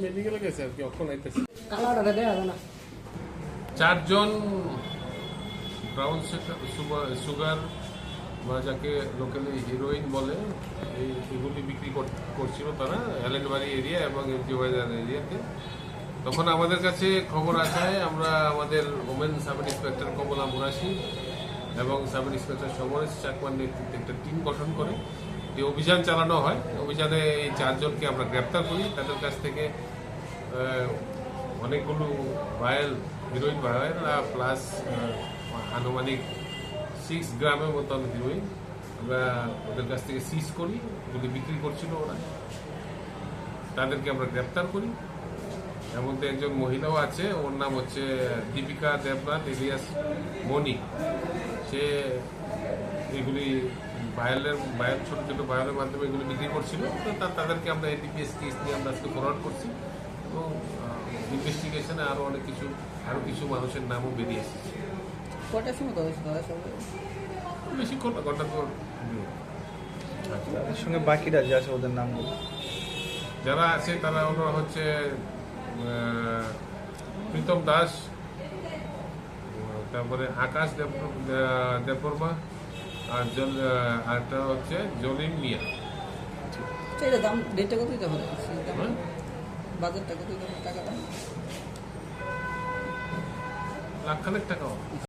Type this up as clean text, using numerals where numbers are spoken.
মেডিকেলে গেছে আর কি, অক্ষণ আইতেছে। চারজন ব্রাউন সুগার বা যাকে লোকালি হিরোইন বলে এগুলি বিক্রি করছিল তারা হেলেনবাড়ি এরিয়া এবং এমজি বাজার এরিয়াতে। তখন আমাদের কাছে খবর আসায় আমরা আমাদের ওমেন সাব ইন্সপেক্টর কমলা মুরাশি এবং সাব ইন্সপেক্টর সমরেশ চাকমার নেতৃত্বে একটা টিম গঠন করে এই অভিযান চালানো হয়। অভিযানে এই চারজনকে আমরা গ্রেপ্তার করি। তাদের কাছ থেকে অনেকগুলো ভায়াল হিরোইন ভায়াল প্লাস আনুমানিক 6 গ্রামের মতন হিরোইন আমরা ওদের কাছ থেকে সিজ করি। ওগুলি বিক্রি করছিল ওরা, তাদেরকে আমরা গ্রেপ্তার করি। এর মধ্যে একজন মহিলাও আছে, ওর নাম হচ্ছে দীপিকা দেবনাথ এলিয়াস মনি। সে এগুলি বায়াল ছোট ছোট বায়ালের মাধ্যমে এগুলি বিক্রি করছিল। তো তাদেরকে আমরা এনডিপিএস কেস নিয়ে আমরা আজকে ফরওয়ার্ড করছি এবং ইনভেস্টিগেশনে আরও কিছু মানুষের নামও বেরিয়ে এসেছে। কটার সময় বেশিক্ষণ না, ঘন্টা পর। তাদের সঙ্গে বাকিরা যে আছে ওদের নাম যারা আছে তারা ওরা হচ্ছে প্রীতম দাস, তারপরে আকাশ দেববর্মা, আর আরেকটা হচ্ছে জলিম মিয়া। এটা দাম রেটটা কত দিতে হবে? বাজারটা কত টাকা? লাখ খানেক টাকা।